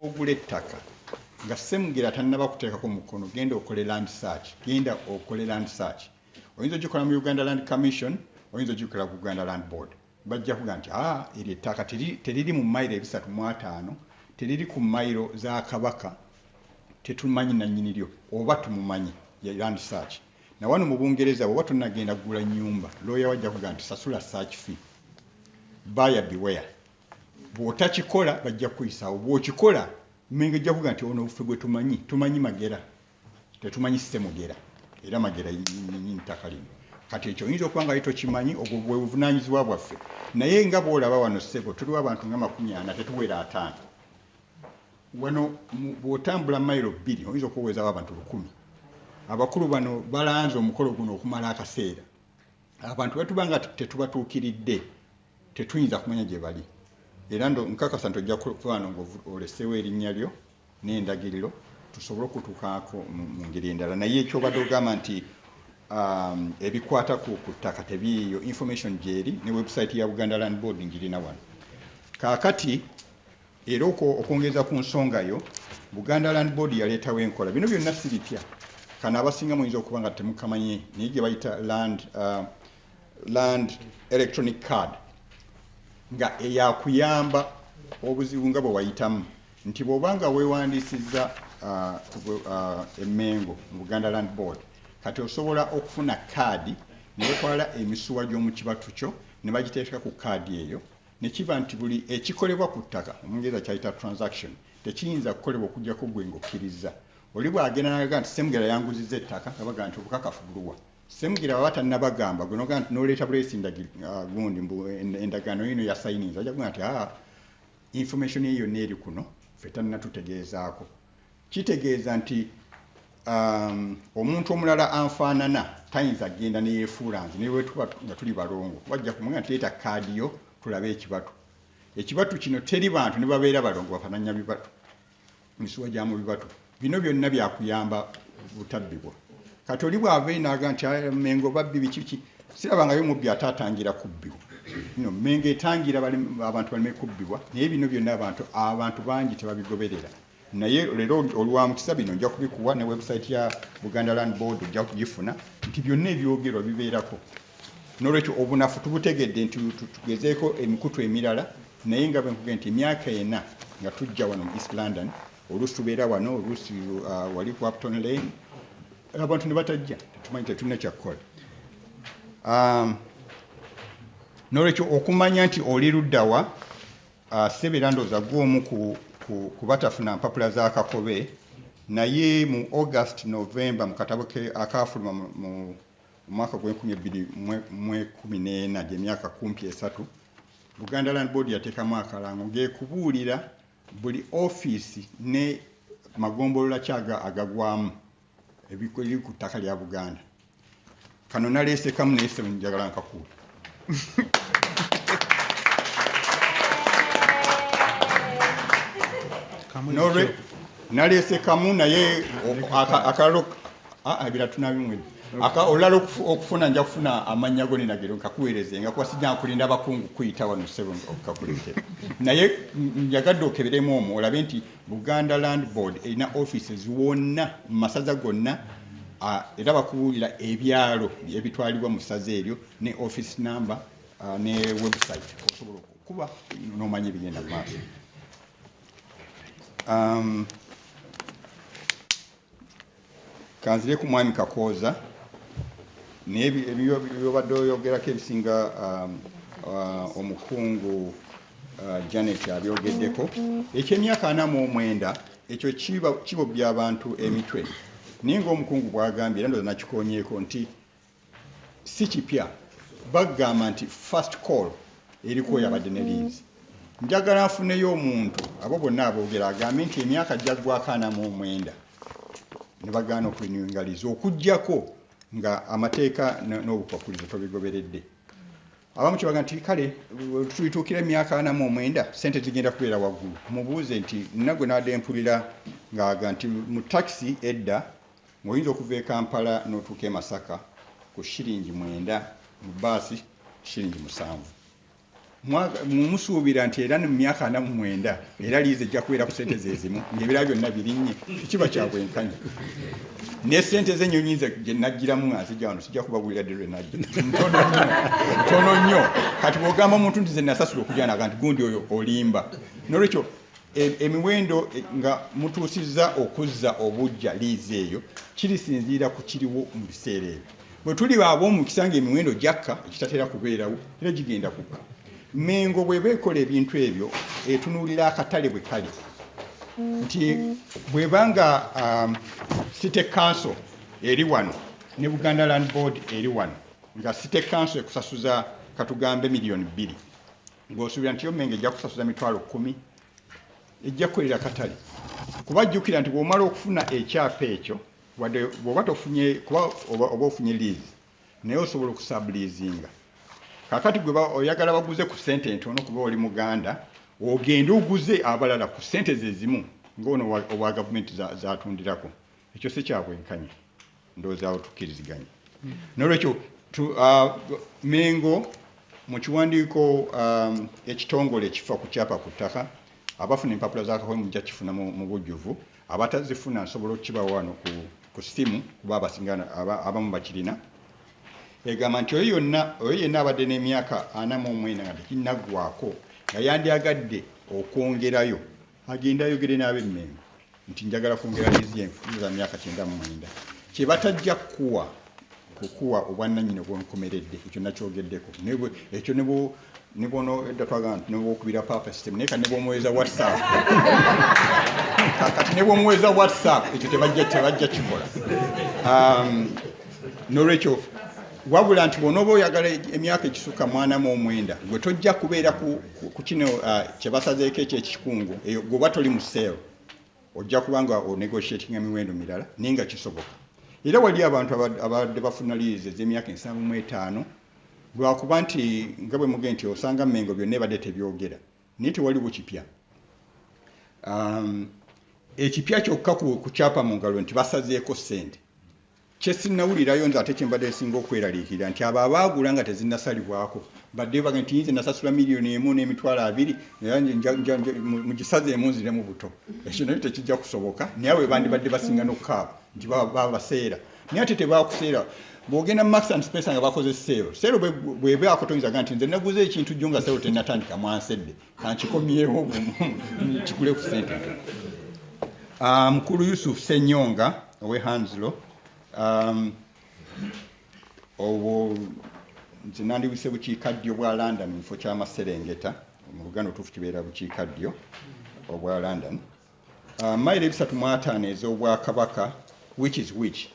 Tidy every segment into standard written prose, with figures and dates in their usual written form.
ogula ettaka nga Ssemugera tannaba kuteekako mukono, genda okole land search, oyinza ogikola mu Uganda Land Commission, oyinza ogikola ku Uganda Land Board. Bajja kuga nti eryo ettaka teriri mu mayiro 305, teriri ku mayiro za Kabaka, tetumanyi nannyini lyo oba tumumanyi, ya land search. Na wano mu Bungereza bw'oba tonnagenda kugula nnyumba, lawyer wajja kuga nti sasula search fee, buyer beware. Bw'otakikola bajja kuyisaawo, bw'okikola Mmengo ejja kuga nti ono ffe gwe tumanyi Magera, tetumanyi Ssemugera, era Magera yinnyini ttaka lino. Kati ekyo oyinza okuba nga tokimanyi, obwo bwe buvunaanyizibwa bwaffe. Naye nga bw'olaba wano ssebo, tuliwo abantu nga 40 tetuwera 5. Wano bw'otambula mayiro 2 oyinza okuweezawo abantu 10. Abakulu bano balanze omukolo guno okumala akaseera. Abantu batuba nga tetubatuukiridde, tetuyinza kumanya gye bali. Era nkakasa nti ojja kufaano ng'oleseewo erinnya lyo n'endagiriro tusobole okutuukaako mu ngeri endala. Naye ekyobadde ogamba nti ebikwata ku ttaka tebiiyo, information gyeri ne website ya Buganda Land Board ngirina wano. Kaakati era okwongeza ku nsonga yo, Buganda Land Board yaleetawo enkola. Bino byonna si bipya. Kano abasinga muyinza okuba nga temukamanye, naye gye bayita land electronic card, nga eyakuyamba obuzibu nga bwe wayitamu, nti bw'obanga weewandiisizza emmengo mu Buganda Land Board, kati osobola okufuna kaadi ne batwala emisuwa gy'omu kibatu kyo ne bagiteeka ku kaadi eyo, ne kiba nti buli ekikolebwa ku ttaka, Omungereza kyayita transaction, tekiyinza kukolebwa okuggyako gwe ng'okkiriza. Oli bw'agenda n'agamba nti Ssemugera yanguzizza ettaka, baga nti obukakafu buluwa. Ssemugera baba tannabagamba, gwe n'ogamba nti n'oleeta buleesi gundi endagaano yino ya sayininza, ajja kuga nti information eyo yonna eri kuno, ffe tannatutegeezaako. Kitegeeza nti omuntu omulala anfaanana tayinza agenda ne yeefuula nze ne bwe tuba nga tuli balongo, wajja kumugamba nti leeta kaadi yo tulabe ekibatu. Ekibatu kino teri bantu ne babeera balongo bafaananya bibatu, misuwa gya mu bibatu. Bino byonna byakuyamba butabbibwa. Kati oli bw'ava n'aga nti Mmengo babbi biki, sirabangayo mubbi atatangira kubbibwa. Bino Mmengo etangira abantu baleme kubbibwa, naye bino byonna abantu bangi tebabigoberera. Naye leero olwamukisa bino nja kubikuwa ne website ya Buganda Land Board ojja kugifuna nti byonna ebyogerwa bibeerako. N'olwekyo obunafu tubutegedde nti tugezeeko emikutu emirala, naye nga bwe nkugenda nti emyaka 4 nga tujja wano mu East London, oluusi tubeera wano, oluusi wali ku Upton Lane, abantu ne batajja, tetumanyi tetulina kyakukola. N'olwekyo okumanya nti oli luddawa, Ssebera ndowooza gw'omu ku batafuna mpapula za Kakobe, naye mu August November mu katabo ke akaafuluma mu mwaka gw'2014 gy'emyaka 13, Buganda Land Board yateekamu akalango ng'ekubuulira buli ofiisi ne magombolola kyaga agagwamu ebikoli ku ttaka lya Buganda. Kano naleese kamu neese njagala nkakuula. Nolwe naleese kamu naye akalalo ebira tunabimwe. Olala okufuna nja kufuna amannya go nenagero nkakuweereze nga kwasijja kulinda abakungu kuyita wano ssebo okakuleetera. Naye njagadde okeberemu omwo olabe nti Buganda Land Board erina offices wonna mu masaza gonna, era bakubuulira ebyalo ebitwalibwa mu ssaza eryo ne office number ne website osobola okuba n'omanya ebigenda mu maaso. Kanzire ku mwami Kakooza naye byobadde oyogerako ebisinga omukungu Janet abyogeddeko. Eky'emyaka 49 ekyo kibobya abantu emitwe, naye ng'omukungu bw'agambye era ndowooza nakikoonyeeko nti si kipya. Bagamba nti first call eriko yabadde ne liizi. Njagala nfuneyo omuntu abo bonna aboogera agambe nti emyaka gyaggwako 49 ne bagaana okulinyinga liizi okuggyako nga amateeka n'obukwakkulizo tobigoberedde. Abamu kibaga nti kale tulituukira emyaka 49 ssente zigenda kubeera waggulu. Mubuuze nti nagwe naadde mpulira ng'aga nti mu takisi edda ng'oyinza okuva e Kampala n'otuuka e Masaka ku $9, mu baasi $7. mumusuubira nti era mu myaka 49 era liize ejja kubeera ku ssente zezimu ng'ebira byonna birinnye kiba kyabwenkanya ne ssente z'ennyonyi gye naggiramu azijja wano sijja kubagulira dde lwe najja ntono nnyo kati bw'ogamba omuntu nti ze nasasula okujanaga nti gundi oyo olimba n'olwekyo emiwendo nga mutuusizza okuzza obujja liizi eyo kirisinziira ku kiriwo mu biseera ebyo bwe tuli aboomu kisanga emiwendo gyakka ekitatera kubeerawo era gigenda kukka Mengo bw'eba ekola ebintu ebyo etunuulira akatale bwe kali nti bw'ebanga City Council eri wano ne Buganda Land Board eri wano nga City Council ekusasuza katugambe $2 million ng'osuubira nti yo Mengo ejja kusasuza $10,000 ejja kukolera akatale kuba jjukira nti bw'omala okufuna ekyapa ekyo wadde bw'oba tofunye kuba oba ofunye lease naye osobola okusabuliizinga kakati gwe oyagala baguze ku ssente ntono kuba oli Muganda ogenda oguze abalala ku ssente zezimu ng'ono owa gavumenti zatundirako ekyo si kyabwenkanya ndowooza awo tukkiriziganya n'olwekyo Mengo mu kiwandiiko ekitongole ekifa ku kyapa ku ttaka abafuna empapula z'akakoye mujja kifuna mu bujjuvu abatazifuna nsobola okukibawa wano ku ssimu kuba abasinga abamu bakirina egamba nti oyo yenna abadde n'emyaka 44 nga tekinnaggwako nga yandyagadde okwongerayo agenda ayogere n'ab'Emmengo nti njagala kwongera liizi yenfuza myaka 99 kye batajja kukuwa obwannannyini obw'enkomeredde ekyo nakyogeddeko ekyo ne bono edda twagamba nti ne bw'okubira papa system naye kati ne bw'omuweza WhatsApp kati ne bw'omuweza WhatsApp ekyo tebajja kikola n'olwekyo wabula nti bw'onooba oyagala emyaka ekisukka 49 gwe tojja kubeera ku kino kye basazeeko ekyekikungu eyo gweoba toli mu sale ojja kubanga onegotiatinga miwendo mirala naye nga kisoboka era wali abantu abadde bafuna liizi ez'emyaka 75 lwakuba nti nga bwe mugee nti osanga Mengo byonna ebadde tebyogera naye tewaliwo kipya ekipya kyokka ku kyapa mu ngalo nti basazeeko ssente kyesinawulirayo nze ate kyembadde esinga okweraliikirira nti abo abaagula nga tezinnasalibwako badde baga nti nze nasasula $1,200,000 era mugisazeemu nziremu buto ekyo nayo tekijja kusoboka naye abo bandibadde basinga n'okukaaba nti babaseera naye ate tebakuseera bw'ogenda mu Max and Spencer nga bakoze seero bwebaako toyinzaga nti nze naguze ekintu jjo nga seero tennatandika mwansedde kankikomyewo kikule ku ssente mukulu Yusuf Ssenyonga ow'e Hanslow obwo nze nandiwise bukiikaddyo bwa London mu kifo ky'Amaserengeta mu Luganda otuufu kibeera bukiikaddyo obwa London mayiro 305 ez'Obwakabaka which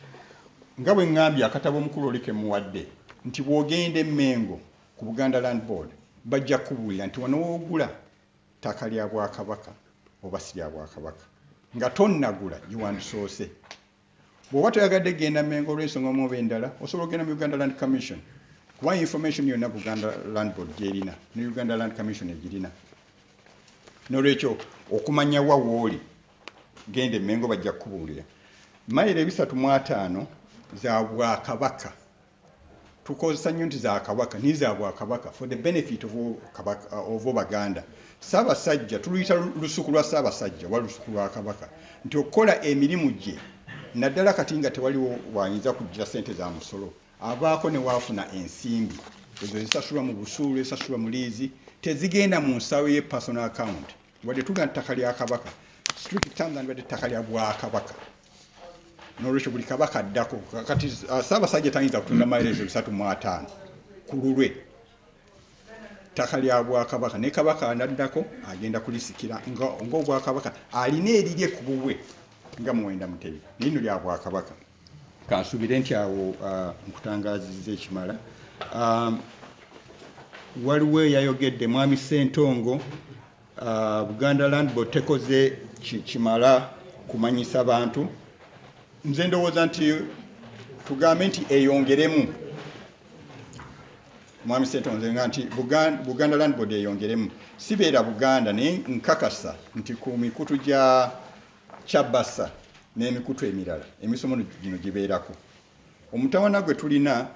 nga bwe ngambye akatabo omukulu oli ke muwadde nti bw'ogenda Mengo ku Buganda Land Board bajja kubuulira nti wano woogula ttaka lya Bwakabaka oba si lya Bwakabaka nga tonnagula giwandisoose bw'oba toyagadde genda Mengo olw'ensonga omu oba endala osobola ogenda mu Uganda Land Commission kuba information yonna Buganda Land Board gy'erina ne Uganda Land Commission egirina n'olwekyo okumanya wa wooli genda Mengo bajja kubuulira mayiro 305 za Bwakabaka tukozesa nnyo nti za Kabaka ni za Bwakabaka for the benefit of Baganda Ssaabasajja tuluyita lusuku lwa Ssaabasajja wa lusuku lwa Kabaka nti okukola emirimu gye naddala kati nga tewaliwo wayinza kugira ssente za musolo abaako ne waafuna ensimbi ezo zisasulwa mu busuulu ezisasulwa mu liizi tezigenda mu nsawo ye personal account wadde tuga ttaka lya Kabaka strict terms and ttaka lya Bwakabaka n'olwekyo buli Kabaka addako kati Ssaabasajja tayinza kutunda mayiro 305 ku lulwe ttaka lya Bwakabaka ne Kabaka anaddako agenda kulisikira ng'Obwakabaka alina erirye ku bubwe nga Muwenda Mutebi nino lya Bwakabaka kansubire nti awo nkutangaazizza ekimala waliwo eyayogedde mwami Ssentongo Buganda Land Board tekoze kimala kumanyisa bantu nze ndowooza nti tugambe nti eyongeremu mwami Ssentongo nze nga nti Buganda Land Board eyongeremu sibeera Buganda naye nkakasa nti ku mikutu gya Kyabasa n'emikutu emirala emisomo gino gibeerako omutawana gwe tulina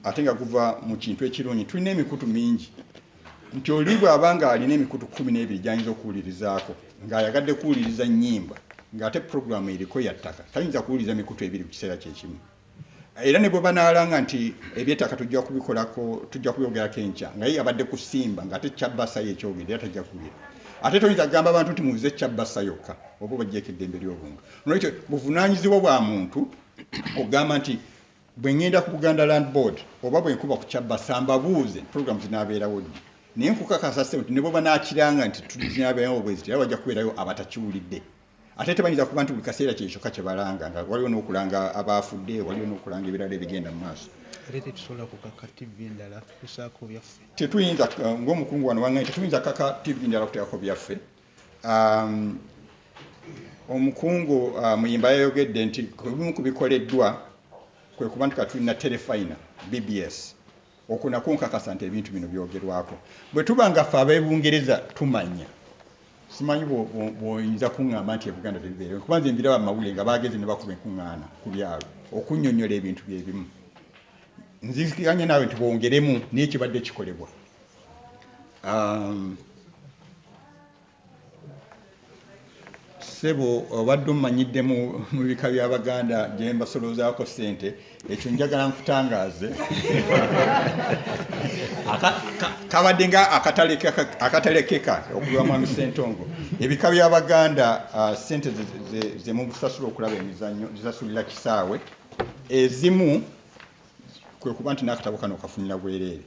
ate nga guva mu kintu ekirungi tulina emikutu mingi nti oli bw'abanga alina emikutu 12 gy'ayinza okuwulirizaako ng'ayagadde kuwuliriza nnyimba ng'ate puroguramu eriko ya ttaka tayinza kuwuliriza mikutu 2 ku kiseera kyekimu. Era ne bwe banaalanga nti eby'ettaka tujja kubyogerako enkya nga ye abadde kusimba ng'ate kyabbasa ye ekyogera era tajja kuwulira. Ate toyinza kugamba abantu nti muwulize kyabbasa yokka oba obaggyeko eddembe ly'obuntu. Nolwekyo buvunaanyizibwa bwa muntu ogamba nti bwe ngenda ku Buganda Land Board oba bwe nkuba ku kyabbasa mbabuuze puroguramu zinaabeerawo ddi. Naye nkukakasa nti ne bwe banaakiranga nti zinaabeerawo bwe ziti era wajja kubeerayo abatakiwulidde. Ate tebayinza kuba nti buli kaseera kyekyoka kye balanga nga waliwo n'okulanga abaafudde waliwo n'okulanga ebirala ebigenda mu maaso. Tetusobola kukaka TV endala tusaako byaffe. Tetuyinza ng'omukungu wano wange tetuyinza kaka TV endala kuteekako byaffe. Omukungu Muyimba yayogedde nti ebimu ku bikoleddwa kwe kuba nti katulina telefayina BBS okunako nkakasa nti ebintu bino byogerwako. Bwe tuba nga ffe ab'Ebungereza tumanya simanyi bw'oyinza kuŋŋamba nti Ebuganda tebibeerewo kuba nze mbiraba amawulire nga baageze ne bakuba enkuŋŋaana ku byalo okunnyonnyola ebintu byebimu. Nzikiranye naawe nti bwongeremu naye kibadde kikolebwa. Sebo obadde omanyidde mu bika by'Abaganda gye mbasoloozaako ssente ekyo njagala nkutangaaze. Kabadde nga akatalekeka okugwa mwami Ssentongo. Ebika by'Abaganda ssente ze mubusasula okulaba emizannyo zisasulira kisaawe ezimu kwe kuba nti n'akatabo kano okafunira bwereere.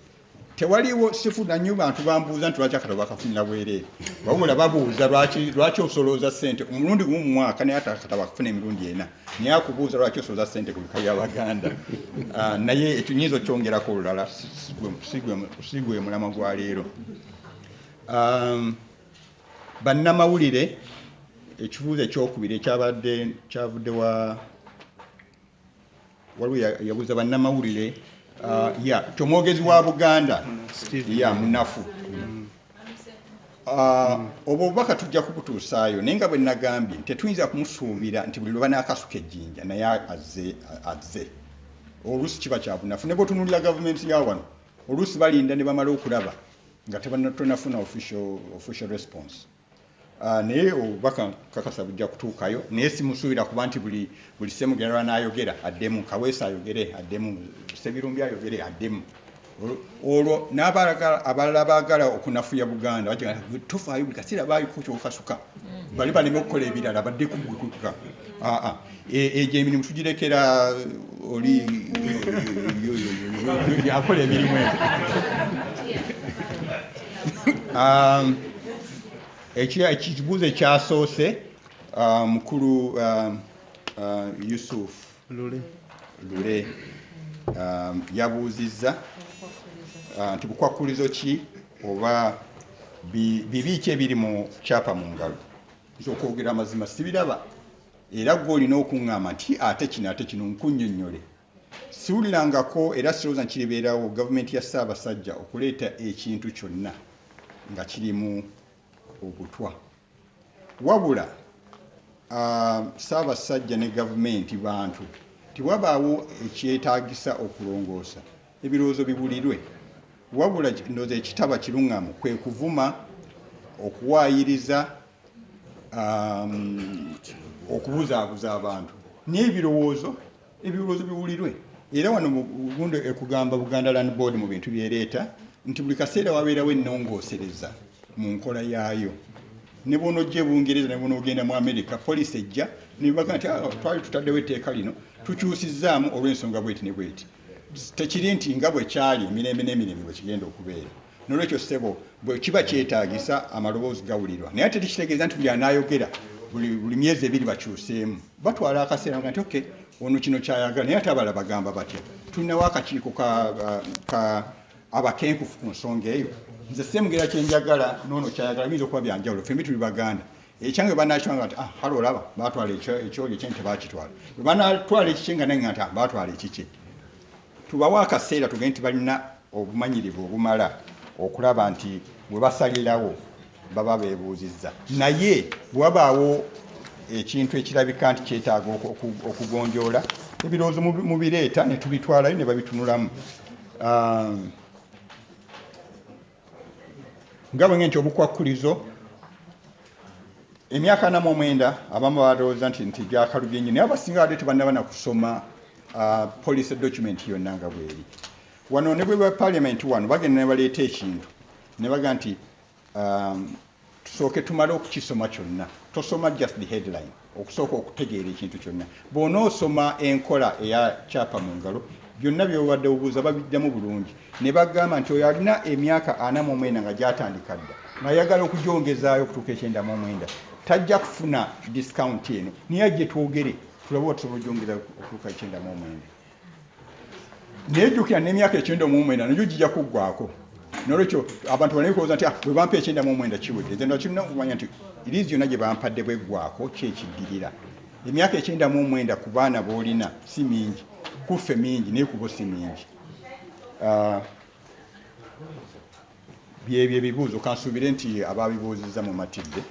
Tewaliwo sifuna nnyo bantu bambuuza nti lwaki akatabo bakafunira bwereere. Wabula babuuza lwaki osolooza ssente omulundi gumu mu mwaka naye ate akatabo akafuna emirundi ena. Naye akubuuza lwaki osolooza ssente ku bika by'Abaganda. Naye ekyo nnyinza okyongerako olulala sigwe mulama gwa leero. Bannamawulire ekibuuzo ekyokubiri kyavudde waliwo yabuuza bannamawulire omwogezi wa Buganda munafu. Obwo obubaka tujja kubutuusaayo naye nga bwe nagambye tetuyinza kumusuubira nti buli lwe banaakasuka ejjinja naye azze. Oluusi kiba kya bunafu. Ne bw'otunuulira gavumenti ya wano oluusi balinda ne bamala okulaba nga tonafuna official response. Naye obubaka kakasa bujja kutuukayo naye simusuubira kuba nti buli Ssemugera lwanaayogera addemu, Kaweesa ayogere addemu, Ssebirumbi ayogere addemu. Olwo n'abalala baagala okunafuya Buganda bagira tufaayo buli kaseera baayiko kyokasuka bali baleme okukola ebirala badde kugutuka. Egyo emirimu tugirekera oli akola emirimu egyo. Ekibuuzo ekyasoose mukulu Yusuf Lule yabuuzizza nti bukwakkulizo ki oba bibi ki ebiri mu Kyapa mu ngalo. Nze okwogera amazima sibiraba era gwe olina okuŋŋamba nti ate kino nkunnyonnyole. Siwulirangako era sirowooza nkiribeerawo gavumenti ya Ssaabasajja okuleeta ekintu kyonna nga kirimu obutwa. Wabula Ssaabasajja ne gavumenti bantu tiwabaawo ekyetaagisa okulongoosa ebirowoozo bibulirwe. Wabula ndowooza ekitaba kiruŋŋamu kwe kuvuma, okuwaayiriza, okubuzaabuza abantu n'ebirowoozo biwulirwe. Era wano ekugamba Buganda Land Board mu bintu byereeta nti buli kaseera wabeerawo ennongoosereza mu nkola yaayo. Ne bw'onojja Bungereza ne bw'onogenda mu Amerika poliisi ejja ne baga nti twali tutaddewo etteeka lino tukyusizzaamu olw'ensonga bweti ne bweti. Tekiri nti nga bwe kyali emirembe n'emirembe bwe kigenda okubeera. N'olwekyo ssebo bwe kiba kyetaagisa amaloboozi gawulirwa. Naye ate tekitegeeza nti buli anaayogera buli myezi 2 bakyuseemu. Batwala akaseera nga nti okay ono kino kyayagala naye ate abalala bagamba batya. Tulinawo akakiiko abakenkufu ku nsonga eyo. Nze Ssemugera kyenjagala n'ono kyayagala biyinza okuba byanjawulo. Ffembi tuli Baganda. Ekyange banaakitwala nti halo olaba baatwala ekyoli ekye tebaakitwala. Bwe banaatwala ekikye nga nange nti baatwala ekikye. Tubawa akaseera tugende nti balina obumanyirivu obumala okulaba nti bwe basalirawo baba beebuuzizza. Naye bwe wabaawo ekintu ekirabika nti kyetaaga okugonjoola ebirowoozo mu bireeta ne tubitwalayo ne babitunulamu. nga bwe nti obukwakkulizo emyaka 49 abamu balowooza nti byakalubye nnyo naye abasinga badde tebannaba kusoma police document yonna nga bweri wano ne bwe ba parliament wano bagenda ne baleeta ekintu ne baga nti tusooke tumale okukisoma kyonna tosoma just the headline okusooka okutegeera ekintu kyonna bw'onoosoma enkola eya Kyapa mu ngalo byonna byobadde obuuza babiddamu bulungi ne bagamba nti oyo alina emyaka 49 nga gyatandika dda ng'ayagala okugyongezaayo okutuuka 99 tajja kufuna discount eno naye ajje twogere tulabe oba tusobola ogyongeza okutuuka 99 naye jjukira n'emyaka 99 nagyo gijja kuggwaako n'olwekyo abantu balabikooza nti bwe bampa 99 kiwedde nze nakirina okumanya nti iriizi yonna gye bampadde bweggwaako kyekiddirira emyaka 99 ku baana b'olina si mingi kuffe mingi naye kubo si mingi byebyo ebibuuzo kansuubire nti ababibuuzizza mu matidde